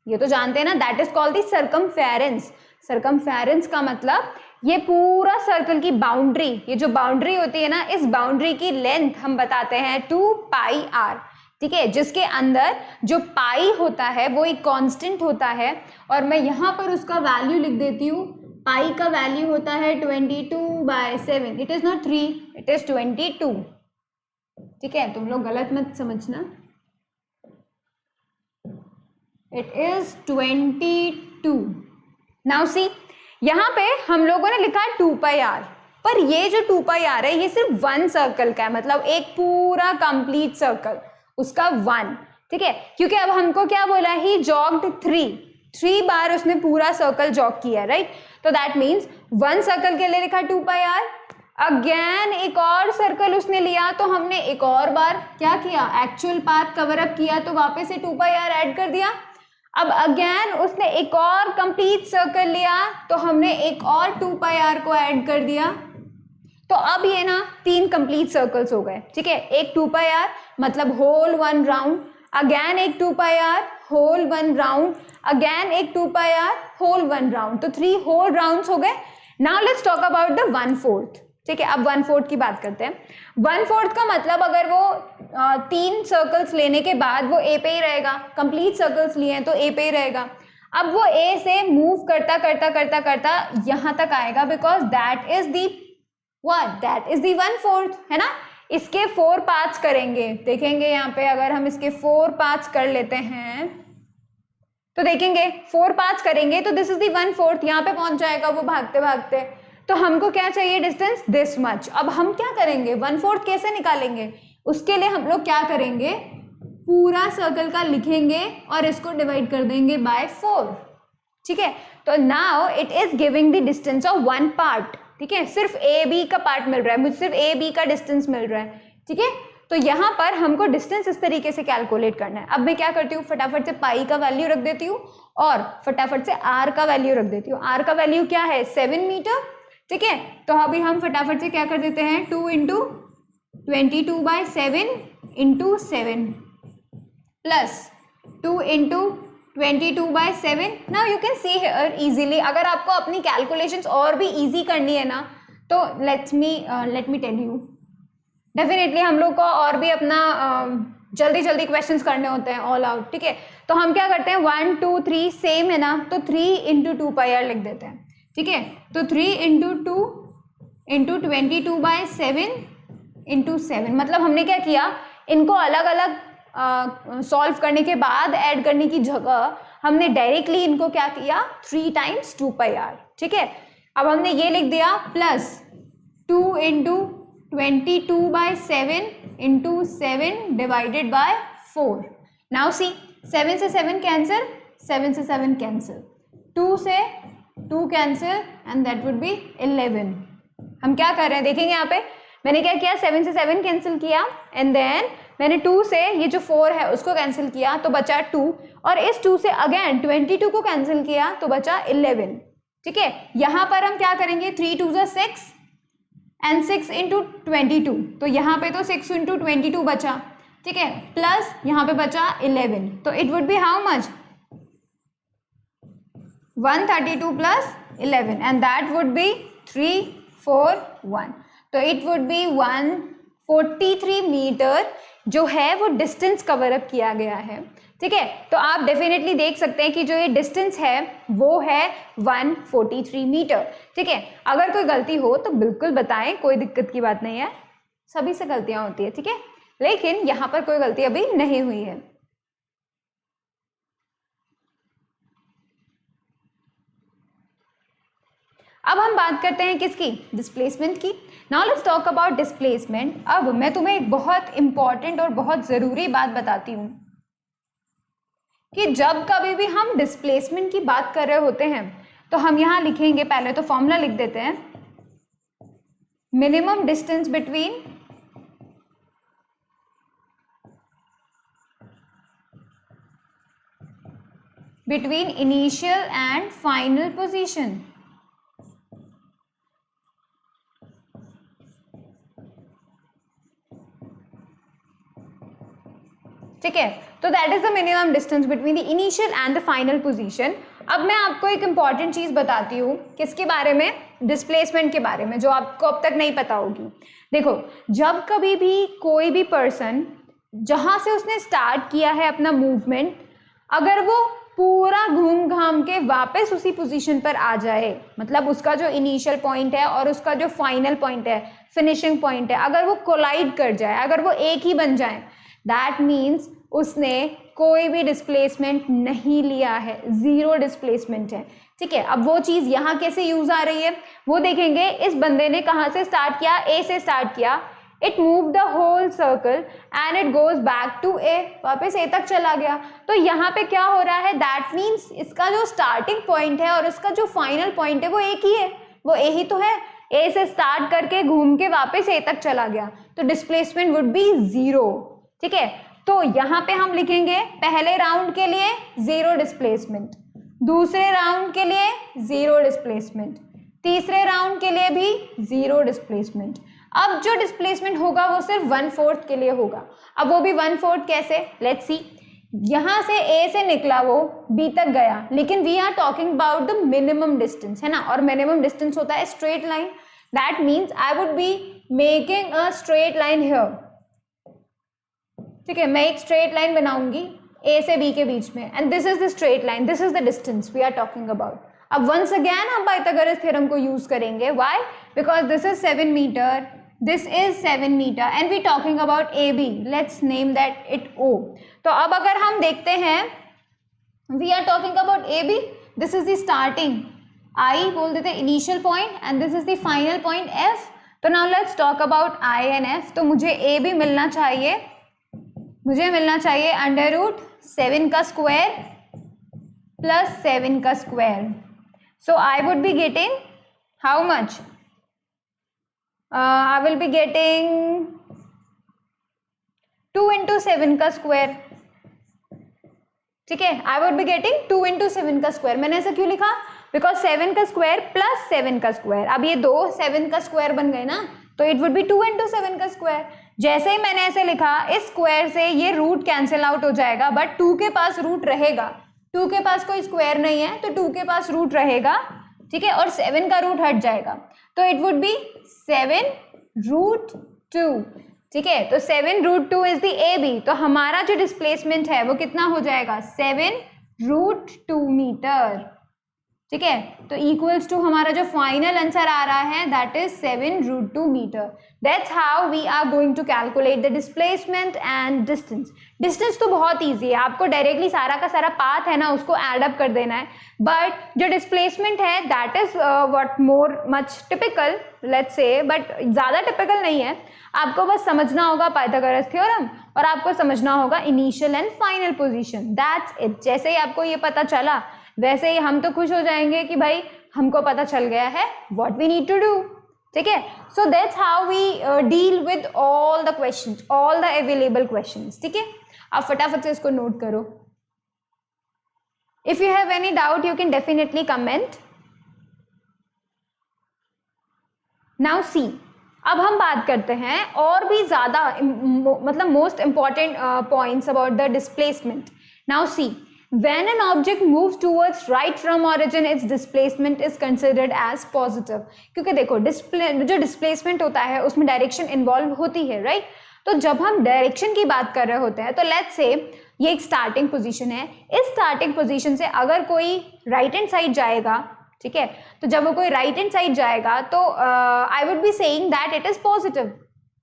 ये तो जानते हैं ना, that is called the circumference. Circumference का मतलब ये पूरा सर्कल की बाउंड्री, ये जो बाउंड्री होती है ना, इस बाउंड्री की लेंथ हम बताते हैं 2πr, ठीक है, जिसके अंदर जो पाई होता है वो एक कांस्टेंट होता है, और मैं यहाँ पर उसका वैल्यू लिख देती हूँ। पाई का वैल्यू होता है 22/7, it is not 3, it is 22, ठीक है, तुम लोग गलत मत समझना, इट इज 22। नाउ सी, यहाँ पे हम लोगों ने लिखा है 2πr, पर ये जो 2πr है ये सिर्फ 1 सर्कल का है, मतलब एक पूरा कंप्लीट सर्कल उसका 1, ठीक है, क्योंकि अब हमको क्या बोला, ही जॉग्ड 3 बार उसने पूरा सर्कल जॉग किया, राइट। तो दैट मीन्स 1 सर्कल के लिए लिखा 2πr, अगेन एक और सर्कल उसने लिया तो हमने एक और बार क्या किया, एक्चुअल पाथ कवर अप किया, तो वापस से 2πr ऐड कर दिया। अब अगेन उसने एक और कंप्लीट सर्कल लिया तो हमने एक और 2πr को ऐड कर दिया। तो अब ये ना 3 कंप्लीट सर्कल्स हो गए, ठीक है। एक 2πr मतलब होल 1 राउंड, अगेन एक 2πr होल 1 राउंड, अगेन एक 2πr होल 1 राउंड, तो 3 होल राउंड्स हो गए। Now let's talk about the 1/4, ठीक है। अब 1/4 की बात करते हैं। 1/4 का मतलब अगर वो 3 सर्कल्स लेने के बाद वो ए पे ही रहेगा, कंप्लीट सर्कल्स लिए हैं तो ए पे ही रहेगा। अब वो ए से मूव करता करता करता करता यहाँ तक आएगा, because that is the what, that is the 1/4, है ना। इसके 4 पार्ट्स करेंगे, देखेंगे यहाँ पे अगर हम इसके 4 पार्ट्स कर लेते हैं तो देखेंगे 4 पार्ट्स करेंगे तो दिस इज दी 1/4, यहाँ पे पहुंच जाएगा वो भागते भागते। तो हमको क्या चाहिए, डिस्टेंस दिस मच। अब हम क्या करेंगे, 1/4 कैसे निकालेंगे, उसके लिए हम लोग क्या करेंगे, पूरा सर्कल का लिखेंगे और इसको डिवाइड कर देंगे बाय 4, ठीक है। तो now it is giving the distance of 1 part, ठीक है, सिर्फ ए बी का पार्ट मिल रहा है, मुझे सिर्फ ए बी का डिस्टेंस मिल रहा है, ठीक है। तो यहाँ पर हमको डिस्टेंस इस तरीके से कैलकुलेट करना है। अब मैं क्या करती हूँ, फटाफट से पाई का वैल्यू रख देती हूँ और फटाफट से आर का वैल्यू रख देती हूँ। आर का वैल्यू क्या है 7 मीटर, ठीक है। तो अभी हम फटाफट से क्या कर देते हैं, 2 × 22/7 × 7 plus 2 × 22/7। Now you can see here easily, अगर आपको अपनी कैलकुलेशंस और भी इजी करनी है ना, तो let me tell you, definitely हम लोग को और भी अपना जल्दी जल्दी क्वेश्चंस करने होते हैं ऑल आउट, ठीक है। तो हम क्या करते हैं 1 2 3 सेम है ना, तो 3 × 2πr लिख देते हैं, ठीक है। तो 3 × 2 × 22/7 × 7, मतलब हमने क्या किया, इनको अलग अलग सॉल्व करने के बाद ऐड करने की जगह हमने डायरेक्टली इनको क्या किया 3 × 2πr, ठीक है। अब हमने ये लिख दिया plus 2 × 22/7 × 7 divided by 4। Now see, 7 से 7 कैंसिल, 7 से 7 कैंसिल, 2 से 2 cancel and that would B 11। हम क्या कर रहे हैं, देखेंगे यहाँ पे मैंने क्या किया, 7 से 7 कैंसिल किया एंड देन मैंने 2 से ये जो 4 है उसको कैंसिल किया तो बचा 2, और इस 2 से अगेन 22 को कैंसिल किया तो बचा 11, ठीक है। यहाँ पर हम क्या करेंगे, 3 × 2 = 6 एंड 6 × 22, तो यहाँ पे तो 6 × 22 बचा। ठीक है, प्लस यहाँ पे बचा 11, तो it would be how much, 132 plus 11 and that would B 341, तो इट वुड बी 143 मीटर जो है वो डिस्टेंस कवर अप किया गया है। ठीक है, तो आप डेफिनेटली देख सकते हैं कि जो ये डिस्टेंस है वो है 143 मीटर। ठीक है, अगर कोई गलती हो तो बिल्कुल बताएं, कोई दिक्कत की बात नहीं है, सभी से गलतियां होती है। ठीक है, लेकिन यहाँ पर कोई गलती अभी नहीं हुई है। अब हम बात करते हैं किसकी, डिस्प्लेसमेंट की। Now let's talk about displacement. अब मैं तुम्हें एक बहुत इंपॉर्टेंट और बहुत ज़रूरी बात बताती हूँ कि जब कभी भी हम डिस्प्लेसमेंट की बात कर रहे होते हैं तो हम यहाँ लिखेंगे, पहले तो फॉर्मूला लिख देते हैं, minimum distance between initial and final position. ठीक है, तो that is the minimum distance between the initial and the final position. अब मैं आपको एक इंपॉर्टेंट चीज बताती हूँ, किसके बारे में, डिस्प्लेसमेंट के बारे में, जो आपको अब तक नहीं पता होगी। देखो, जब कभी भी कोई भी पर्सन जहां से उसने स्टार्ट किया है अपना मूवमेंट, अगर वो पूरा घूम घाम के वापस उसी पोजीशन पर आ जाए, मतलब उसका जो इनिशियल पॉइंट है और उसका जो फाइनल पॉइंट है, फिनिशिंग पॉइंट है, अगर वो कोलाइड कर जाए, अगर वो एक ही बन जाए, दैट मीन्स उसने कोई भी डिस्प्लेसमेंट नहीं लिया है, जीरो डिस्प्लेसमेंट है। ठीक है, अब वो चीज यहाँ कैसे यूज आ रही है वो देखेंगे। इस बंदे ने कहाँ से स्टार्ट किया, ए से स्टार्ट किया, it move the whole circle and it goes back to A, वापस ए तक चला गया। तो यहाँ पे क्या हो रहा है, दैट मीन्स इसका जो स्टार्टिंग पॉइंट है और इसका जो फाइनल पॉइंट है वो एक ही है, वो ए ही तो है। ए से स्टार्ट करके घूम के वापस ए तक चला गया, तो डिस्प्लेसमेंट वुड बी जीरो। ठीक है, तो यहाँ पे हम लिखेंगे पहले राउंड के लिए जीरो डिस्प्लेसमेंट, दूसरे राउंड के लिए जीरो डिस्प्लेसमेंट, तीसरे राउंड के लिए भी जीरो डिस्प्लेसमेंट। अब जो डिस्प्लेसमेंट होगा वो सिर्फ 1/4 के लिए होगा। अब वो भी 1/4 कैसे, लेट्स सी। यहाँ से ए से निकला वो बी तक गया, लेकिन we are talking about the minimum distance, है ना, और मिनिमम डिस्टेंस होता है straight line. That means I would be making a straight line here. ठीक है, मैं एक स्ट्रेट लाइन बनाऊंगी ए से बी के बीच में, and this is the straight line, this is the distance we are talking about. अब वंस अगेन हम पाइथागोरस थ्योरम को यूज करेंगे, why, because this is 7 metre, this is 7 metre and we talking about A B, let's name that it O. तो अब अगर हम देखते हैं, we are talking about A B, this is the starting, I बोल देते initial point, and this is the final point F. तो now let's talk about I and F. तो मुझे ए बी मिलना चाहिए, मुझे मिलना चाहिए √7 का स्क्वायर प्लस 7 का square. So I would be getting how much, I will be getting 2 × 7 का स्क्वायर। ठीक है, आई वुड बी गेटिंग 2 × 7 का स्क्वायर। मैंने ऐसा क्यों लिखा, बिकॉज 7 का स्क्वायर प्लस 7 का स्क्वायर, अब ये दो 7 का स्क्वायर बन गए ना, तो इट वुड बी 2 × 7 का स्क्वायर। जैसे ही मैंने ऐसे लिखा, इस स्क्वायर से ये रूट कैंसिल आउट हो जाएगा, बट 2 के पास रूट रहेगा, 2 के पास कोई स्क्वायर नहीं है तो 2 के पास रूट रहेगा। ठीक है, और 7 का रूट हट जाएगा, तो इट वुड बी 7√2। ठीक है, तो 7√2 इज द ए बी। तो हमारा जो डिस्प्लेसमेंट है वो कितना हो जाएगा, 7√2 मीटर। ठीक है, तो इक्वल्स टू हमारा जो फाइनल आंसर आ रहा है that is 7√2 metre. That's how we are going to calculate the displacement and distance. Distance तो बहुत इजी है, आपको डायरेक्टली सारा का सारा पाथ है ना उसको एड अप कर देना है, बट जो डिस्प्लेसमेंट है that is what more much typical, let's say, but ज़्यादा टिपिकल नहीं है। आपको बस समझना होगा पाइथागोरस थ्योरम और आपको समझना होगा initial and final position, that's it. जैसे ही आपको ये पता चला वैसे ही हम तो खुश हो जाएंगे कि भाई हमको पता चल गया है what we need to do. ठीक है, so that's how we deal with all the questions, all the available questions. ठीक है, आप फटाफट से इसको नोट करो। If you have any doubt you can definitely comment. Now see, अब हम बात करते हैं और भी ज़्यादा मतलब most important points about the displacement. Now see, when an object moves towards right from origin, its displacement is considered as positive. क्योंकि देखो जो डिस्प्लेसमेंट होता है उसमें डायरेक्शन इन्वॉल्व होती है, राइट? तो जब हम डायरेक्शन की बात कर रहे होते हैं तो लेट्स से ये एक स्टार्टिंग पोजीशन है. इस स्टार्टिंग पोजीशन से अगर कोई राइट हैंड साइड जाएगा, ठीक है, तो जब वो कोई राइट हैंड साइड जाएगा तो आई would be saying that it is positive.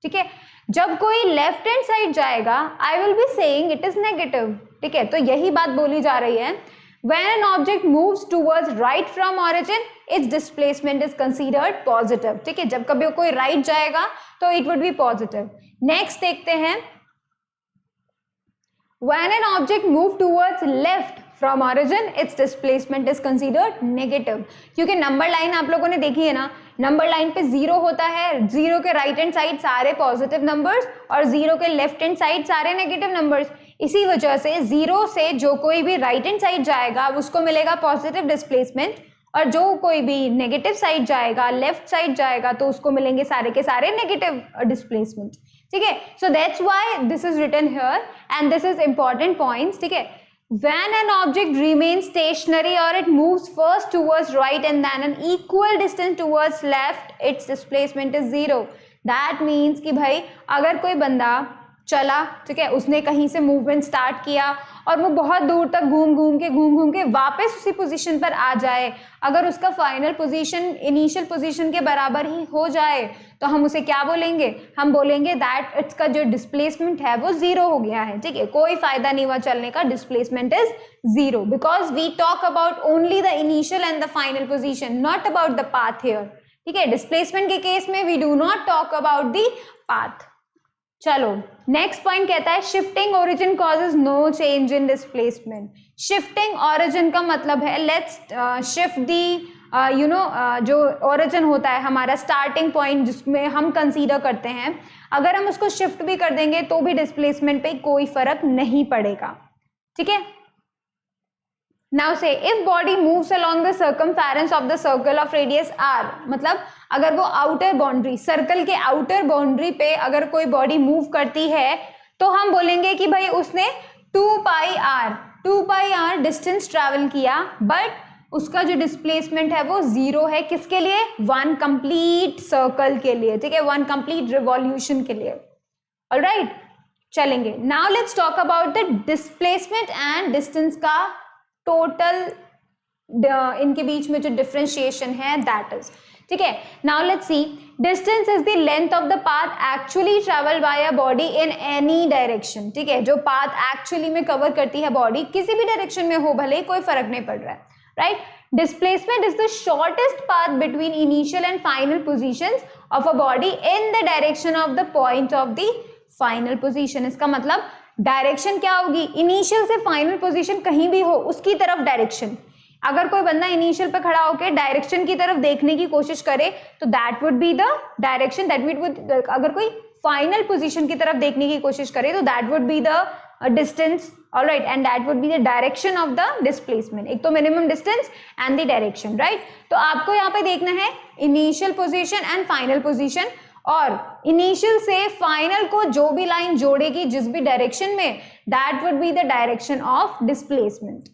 ठीक है, जब कोई लेफ्ट हैंड साइड जाएगा I will be saying it is negative. ठीक है, तो यही बात बोली जा रही है. When an object moves towards right from origin, its displacement is considered positive. ठीक है, जब कभी कोई राइट जाएगा तो it would be positive. Next देखते हैं, when an object moves towards left from origin, its displacement is considered negative. क्योंकि नंबर लाइन आप लोगों ने देखी है ना, नंबर लाइन पे जीरो होता है, जीरो के राइट हैंड साइड सारे पॉजिटिव नंबर्स और जीरो के लेफ्ट हैंड साइड सारे नेगेटिव नंबर्स. इसी वजह से जीरो से जो कोई भी राइट हैंड साइड जाएगा उसको मिलेगा पॉजिटिव डिस्प्लेसमेंट, और जो कोई भी नेगेटिव साइड जाएगा, लेफ्ट साइड जाएगा, तो उसको मिलेंगे सारे के सारे नेगेटिव डिस्प्लेसमेंट. ठीक है, so that's why this is written here and this is important points. ठीक है, when an object remains stationary or it moves first towards right and then an equal distance towards left, its displacement is zero. That means कि भाई अगर कोई बंदा चला, ठीक है, उसने कहीं से मूवमेंट स्टार्ट किया और वो बहुत दूर तक घूम घूम के वापस उसी पोजीशन पर आ जाए, अगर उसका फाइनल पोजीशन इनिशियल पोजीशन के बराबर ही हो जाए तो हम उसे क्या बोलेंगे? हम बोलेंगे दैट इसका जो डिस्प्लेसमेंट है वो जीरो हो गया है. ठीक है, कोई फायदा नहीं हुआ चलने का, displacement is zero because we talk about only the initial and the final position, not about the path here. ठीक है, डिस्प्लेसमेंट के केस में we do not talk about the path. चलो नेक्स्ट पॉइंट कहता है shifting origin causes no change in displacement. Shifting origin का मतलब है लेट्स शिफ्ट दी जो ओरिजिन होता है हमारा स्टार्टिंग पॉइंट जिसमें हम कंसीडर करते हैं, अगर हम उसको शिफ्ट भी कर देंगे तो भी डिस्प्लेसमेंट पे कोई फर्क नहीं पड़ेगा. ठीक है, नाउ से if body moves along the circumference of the circle of radius r, मतलब अगर वो आउटर बाउंड्री, सर्कल के आउटर बाउंड्री पे अगर कोई बॉडी मूव करती है तो हम बोलेंगे कि भाई उसने 2 पाई r डिस्टेंस ट्रैवल किया, बट उसका जो डिस्प्लेसमेंट है वो जीरो है. किसके लिए? वन कंप्लीट सर्कल के लिए. ठीक है, वन कंप्लीट रिवॉल्यूशन के लिए. ऑलराइट, चलेंगे. Now let's talk about the displacement and distance का टोटल इनके बीच में जो डिफरेंशिएशन है दैट इज. ठीक है, now let's see, distance is the length of the path actually travel by a body in any direction. ठीक है, जो पाथ एक्चुअली में कवर करती है बॉडी, किसी भी डायरेक्शन में हो भले, कोई फर्क नहीं पड़ रहा है, right. Displacement is the shortest path between initial and final positions of a body in the direction of the point of the final position. इसका मतलब डायरेक्शन क्या होगी? इनिशियल से फाइनल पोजीशन कहीं भी हो उसकी तरफ डायरेक्शन. अगर कोई बंदा इनिशियल पे खड़ा होकर डायरेक्शन की तरफ देखने की कोशिश करे तो that would be the direction that would, अगर कोई फाइनल पोजीशन की तरफ देखने की कोशिश करे तो that would be the distance. Alright, and that would be the direction of the displacement. एक तो minimum distance and the direction, right. तो आपको यहाँ पे देखना है initial position and final position, और इनिशियल से फाइनल को जो भी लाइन जोड़ेगी जिस भी डायरेक्शन में, that would be the direction of displacement.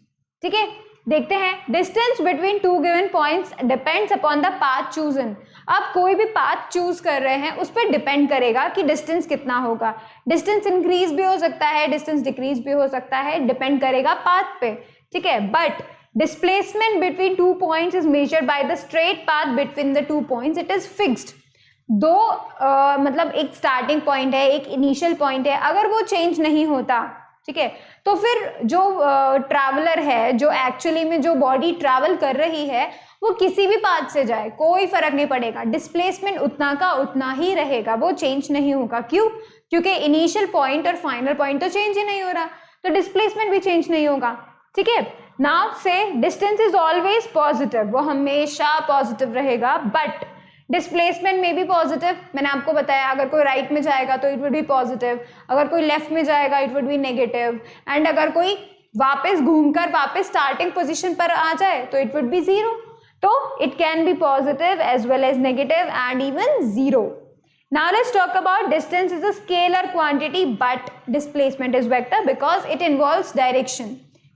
ठीक है, देखते हैं. Distance between two given points depends upon the path chosen. आप कोई भी पाथ चूज कर रहे हैं उस पर डिपेंड करेगा कि डिस्टेंस कितना होगा. डिस्टेंस इंक्रीज भी हो सकता है, डिस्टेंस डिक्रीज भी हो सकता है, डिपेंड करेगा पाथ पे. ठीक है, but displacement between two points is measured by the straight path between the two points. It is fixed. दो मतलब एक स्टार्टिंग पॉइंट है, एक इनिशियल पॉइंट है, अगर वो चेंज नहीं होता, ठीक है, तो फिर जो ट्रैवलर है, जो एक्चुअली में जो बॉडी ट्रैवल कर रही है, वो किसी भी पाथ से जाए कोई फर्क नहीं पड़ेगा, डिस्प्लेसमेंट उतना का उतना ही रहेगा, वो चेंज नहीं होगा. क्यों? क्योंकि इनिशियल पॉइंट और फाइनल पॉइंट तो चेंज ही नहीं हो रहा, तो डिस्प्लेसमेंट भी चेंज नहीं होगा. ठीक है, नाउ से डिस्टेंस इज ऑलवेज पॉजिटिव, वो हमेशा पॉजिटिव रहेगा, बट डिस्प्लेसमेंट में भी पॉजिटिव. मैंने आपको बताया अगर कोई राइट में जाएगा तो इट वुड बी पॉजिटिव, अगर कोई लेफ्ट में जाएगा it would B negative, and अगर कोई वापस घूमकर वापस स्टार्टिंग पोजीशन पर आ जाए तो इट वुड बी जीरो. तो it can be positive as well as negative and even zero. Now let's talk about distance is a scalar quantity but displacement is vector because it involves direction.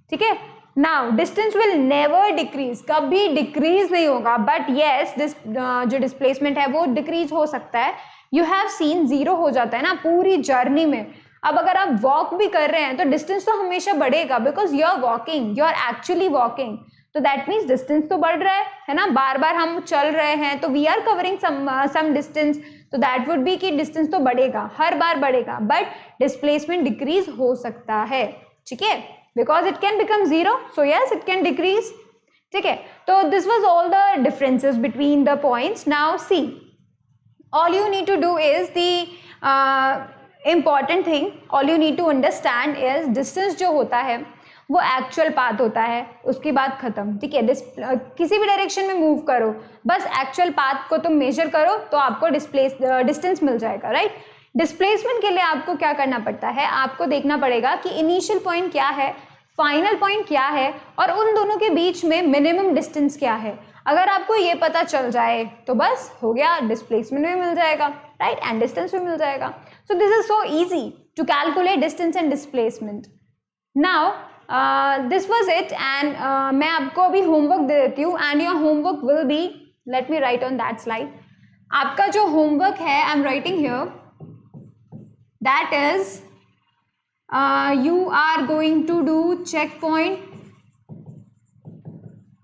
ठीक है. Now distance will never decrease, कभी decrease नहीं होगा, but yes जो displacement है वो decrease हो सकता है. You have seen zero हो जाता है ना पूरी जर्नी में. अब अगर आप वॉक भी कर रहे हैं तो डिस्टेंस तो हमेशा बढ़ेगा because you are walking, you are actually walking, तो दैट मीन्स डिस्टेंस तो बढ़ रहा है ना. बार बार हम चल रहे हैं तो we are covering some distance, तो दैट वुड बी कि डिस्टेंस तो बढ़ेगा, हर बार बढ़ेगा, बट डिस्प्लेसमेंट डिक्रीज हो सकता है. ठीक है, because it can become zero, so yes it can decrease. ठीक है, तो this was all the differences between the points. Now see, all you need to do is the important thing, all you need to understand is distance जो होता है वो actual path होता है, उसके बाद खत्म. ठीक है, किसी भी डायरेक्शन में मूव करो, बस एक्चुअल पाथ को तुम मेजर करो तो आपको डिस्टेंस मिल जाएगा. राइट. डिस्प्लेसमेंट के लिए आपको क्या करना पड़ता है, आपको देखना पड़ेगा कि इनिशियल पॉइंट क्या है, फाइनल पॉइंट क्या है और उन दोनों के बीच में मिनिमम डिस्टेंस क्या है. अगर आपको ये पता चल जाए तो बस हो गया, डिस्प्लेसमेंट भी मिल जाएगा, राइट, एंड डिस्टेंस भी मिल जाएगा. So this is so easy to calculate distance and displacement. Now this was it and मैं आपको अभी homework दे देती हूँ and your homework will be, let me write on that slide. आपका जो homework है, I'm writing here, that is you are going to do checkpoint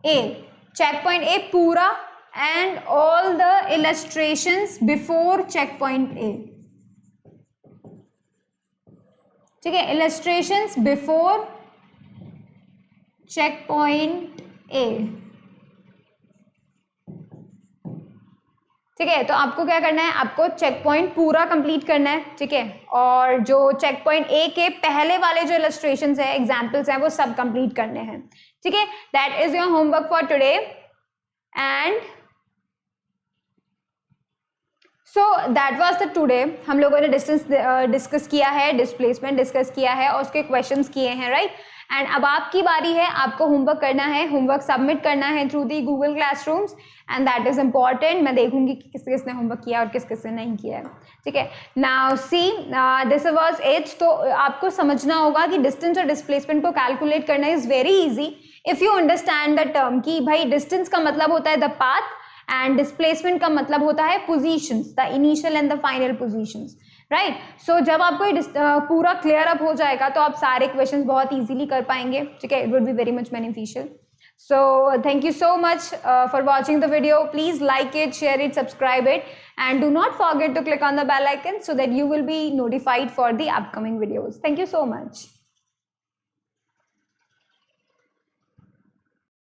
A, checkpoint A पूरा and all the illustrations before checkpoint A. ठीक है, illustrations before checkpoint A. ठीक है, तो आपको क्या करना है, आपको चेक पॉइंट पूरा कंप्लीट करना है. ठीक है, और जो चेक पॉइंट ए के पहले वाले जो इलस्ट्रेशंस है, एग्जाम्पल्स हैं, वो सब कंप्लीट करने हैं. ठीक है, that is your homework for today. And so that was the today. हम लोगों ने डिस्टेंस डिस्कस किया है, डिस्प्लेसमेंट डिस्कस किया है और उसके क्वेश्चंस किए हैं. राइट. एंड अब आपकी बारी है, आपको होमवर्क करना है, होमवर्क सबमिट करना है through the Google classrooms and that is important. मैं देखूंगी कि किस किसने होमवर्क किया और किस किसने नहीं किया है. ठीक है, now see this was it. तो आपको समझना होगा कि डिस्टेंस और डिस्प्लेसमेंट को कैलकुलेट करना is very easy if you understand the term कि भाई डिस्टेंस का मतलब होता है द पाथ एंड डिस्प्लेसमेंट का मतलब होता है positions, the initial and the final positions. Right. So जब आपको पूरा क्लियर अप हो जाएगा तो आप सारे क्वेश्चंस बहुत इजीली कर पाएंगे. ठीक है, it would be very much beneficial. So thank you so much for watching the video. Please like it, share it, subscribe it and do not forget to click on the bell icon so that you will be notified for the upcoming videos. Thank you so much.